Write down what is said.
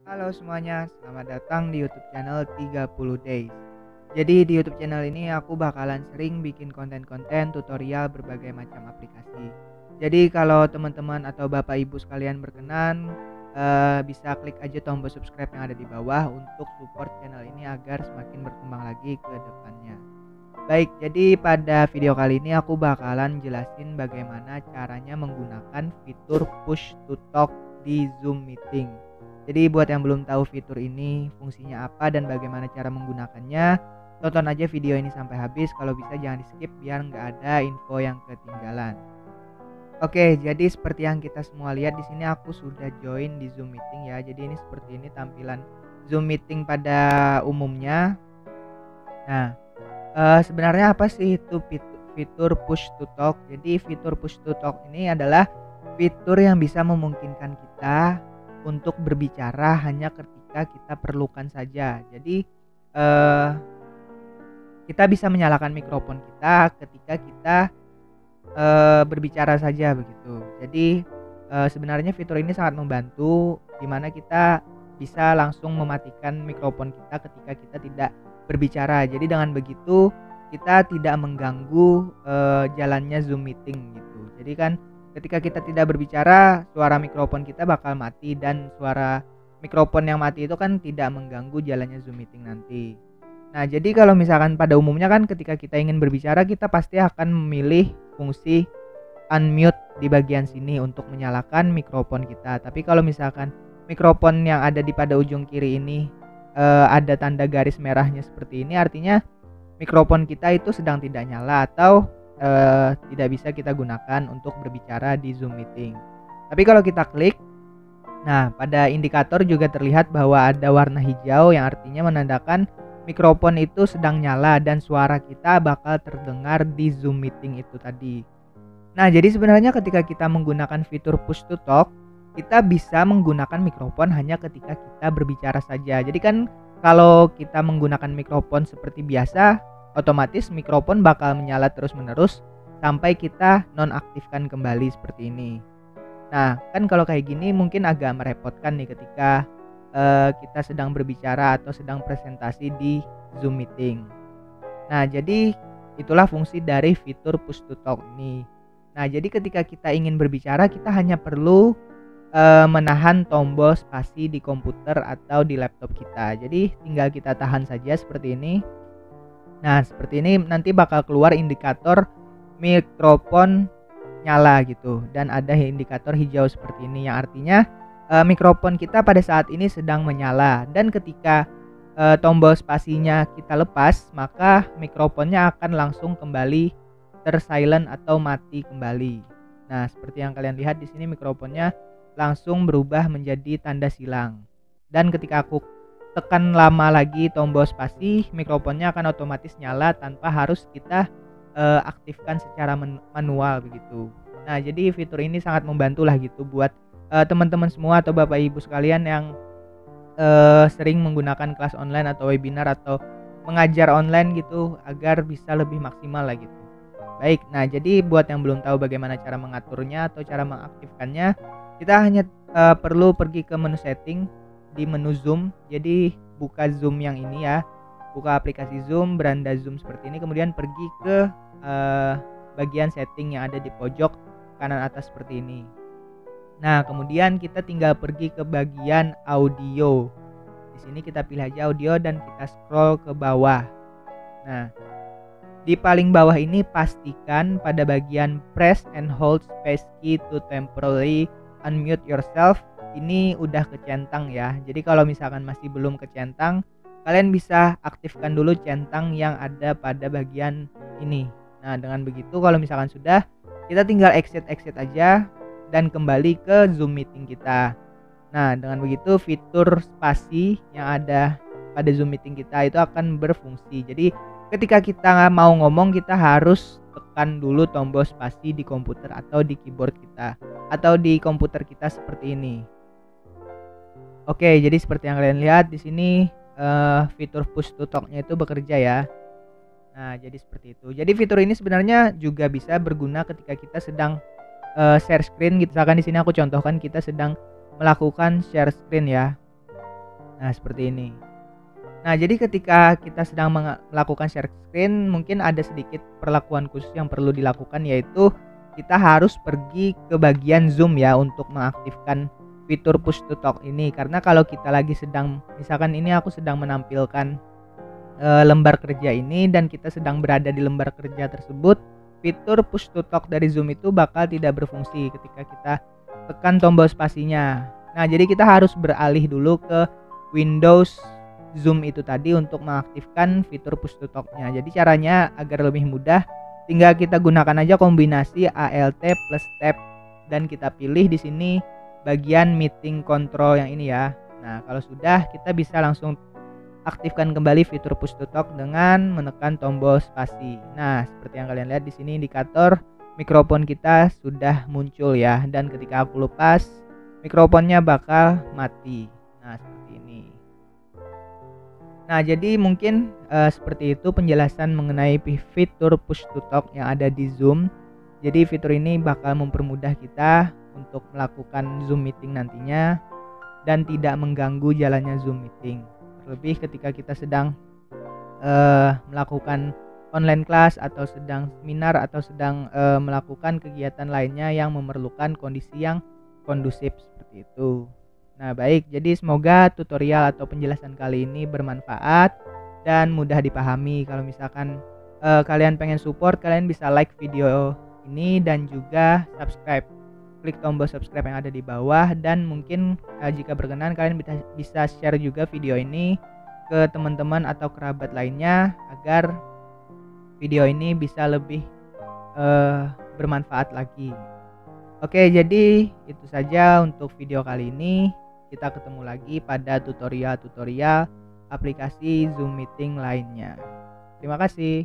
Halo semuanya, selamat datang di YouTube channel 30 Days. Jadi di YouTube channel ini aku bakalan sering bikin konten-konten tutorial berbagai macam aplikasi. Jadi kalau teman-teman atau Bapak Ibu sekalian berkenan, bisa klik aja tombol subscribe yang ada di bawah untuk support channel ini agar semakin berkembang lagi ke depannya. Baik, jadi pada video kali ini aku bakalan jelasin bagaimana caranya menggunakan fitur push to talk di Zoom Meeting. Jadi buat yang belum tahu fitur ini fungsinya apa dan bagaimana cara menggunakannya, tonton aja video ini sampai habis. Kalau bisa jangan di skip biar nggak ada info yang ketinggalan. Oke, jadi seperti yang kita semua lihat di sini aku sudah join di Zoom Meeting ya. Jadi ini seperti ini tampilan Zoom Meeting pada umumnya. Nah, sebenarnya apa sih itu fitur push to talk? Jadi fitur push to talk ini adalah fitur yang bisa memungkinkan kita untuk berbicara hanya ketika kita perlukan saja. Jadi eh, kita bisa menyalakan mikrofon kita ketika kita berbicara saja begitu. Jadi sebenarnya fitur ini sangat membantu di mana kita bisa langsung mematikan mikrofon kita ketika kita tidak berbicara. Jadi dengan begitu kita tidak mengganggu jalannya Zoom meeting gitu. Jadi kan ketika kita tidak berbicara, suara mikrofon kita bakal mati dan suara mikrofon yang mati itu kan tidak mengganggu jalannya Zoom meeting nanti. Nah, jadi kalau misalkan pada umumnya kan ketika kita ingin berbicara, kita pasti akan memilih fungsi unmute di bagian sini untuk menyalakan mikrofon kita. Tapi kalau misalkan mikrofon yang ada di pada ujung kiri ini ada tanda garis merahnya seperti ini, artinya mikrofon kita itu sedang tidak nyala atau tidak bisa kita gunakan untuk berbicara di Zoom meeting. Tapi kalau kita klik, nah pada indikator juga terlihat bahwa ada warna hijau yang artinya menandakan mikrofon itu sedang nyala dan suara kita bakal terdengar di Zoom meeting itu tadi. Nah, jadi sebenarnya ketika kita menggunakan fitur push to talk, kita bisa menggunakan mikrofon hanya ketika kita berbicara saja. Jadi kan kalau kita menggunakan mikrofon seperti biasa, otomatis mikrofon bakal menyala terus-menerus sampai kita nonaktifkan kembali seperti ini. Nah, kan kalau kayak gini mungkin agak merepotkan nih ketika kita sedang berbicara atau sedang presentasi di Zoom meeting. Nah, jadi itulah fungsi dari fitur push to talk ini. Nah, jadi ketika kita ingin berbicara, kita hanya perlu menahan tombol spasi di komputer atau di laptop kita. Jadi tinggal kita tahan saja seperti ini. Nah, seperti ini nanti bakal keluar indikator mikrofon nyala gitu, dan ada indikator hijau seperti ini yang artinya mikrofon kita pada saat ini sedang menyala, dan ketika tombol spasinya kita lepas, maka mikrofonnya akan langsung kembali tersilent atau mati kembali. Nah, seperti yang kalian lihat di sini mikrofonnya langsung berubah menjadi tanda silang. Dan ketika aku tekan lama lagi tombol spasi, mikrofonnya akan otomatis nyala tanpa harus kita aktifkan secara manual begitu. Nah, jadi fitur ini sangat membantu lah gitu buat teman-teman semua atau Bapak Ibu sekalian yang sering menggunakan kelas online atau webinar atau mengajar online gitu agar bisa lebih maksimal lah gitu. Baik, nah jadi buat yang belum tahu bagaimana cara mengaturnya atau cara mengaktifkannya, kita hanya perlu pergi ke menu setting di menu Zoom. Jadi buka Zoom yang ini ya, buka aplikasi Zoom, beranda Zoom seperti ini, kemudian pergi ke bagian setting yang ada di pojok kanan atas seperti ini. Nah, kemudian kita tinggal pergi ke bagian audio. Di sini kita pilih aja audio dan kita scroll ke bawah. Nah, di paling bawah ini pastikan pada bagian press and hold space key to temporarily unmute yourself. Ini udah kecentang ya. Jadi kalau misalkan masih belum kecentang, kalian bisa aktifkan dulu centang yang ada pada bagian ini. Nah, dengan begitu kalau misalkan sudah, kita tinggal exit aja dan kembali ke Zoom meeting kita. Nah, dengan begitu fitur spasi yang ada pada Zoom meeting kita itu akan berfungsi. Jadi ketika kita mau ngomong, kita harus tekan dulu tombol spasi di komputer atau di keyboard kita atau di komputer kita seperti ini. Oke, jadi seperti yang kalian lihat di sini fitur push to talk-nya itu bekerja ya. Nah, jadi seperti itu. Jadi fitur ini sebenarnya juga bisa berguna ketika kita sedang share screen gitu. Misalkan di sini aku contohkan kita sedang melakukan share screen ya. Nah, seperti ini. Nah, jadi ketika kita sedang melakukan share screen, mungkin ada sedikit perlakuan khusus yang perlu dilakukan, yaitu kita harus pergi ke bagian Zoom ya untuk mengaktifkan fitur push to talk ini. Karena kalau kita lagi sedang, misalkan ini aku sedang menampilkan lembar kerja ini dan kita sedang berada di lembar kerja tersebut, fitur push to talk dari Zoom itu bakal tidak berfungsi ketika kita tekan tombol spasinya. Nah, jadi kita harus beralih dulu ke Windows Zoom itu tadi untuk mengaktifkan fitur push to talk-nya. Jadi caranya agar lebih mudah, tinggal kita gunakan aja kombinasi Alt plus Tab dan kita pilih di sini bagian meeting control yang ini ya. Nah, kalau sudah, kita bisa langsung aktifkan kembali fitur push to talk dengan menekan tombol spasi. Nah, seperti yang kalian lihat di sini indikator mikrofon kita sudah muncul ya, dan ketika aku lepas mikrofonnya bakal mati. Nah, seperti ini. Nah, jadi mungkin seperti itu penjelasan mengenai fitur push to talk yang ada di Zoom. Jadi fitur ini bakal mempermudah kita untuk melakukan Zoom meeting nantinya dan tidak mengganggu jalannya Zoom meeting. Terlebih ketika kita sedang melakukan online class atau sedang seminar atau sedang melakukan kegiatan lainnya yang memerlukan kondisi yang kondusif seperti itu. Nah, baik, jadi semoga tutorial atau penjelasan kali ini bermanfaat dan mudah dipahami. Kalau misalkan kalian pengen support, kalian bisa like video ini dan juga subscribe. Klik tombol subscribe yang ada di bawah, dan mungkin jika berkenan kalian bisa share juga video ini ke teman-teman atau kerabat lainnya agar video ini bisa lebih bermanfaat lagi. Oke, jadi itu saja untuk video kali ini. Kita ketemu lagi pada tutorial-tutorial aplikasi Zoom Meeting lainnya. Terima kasih.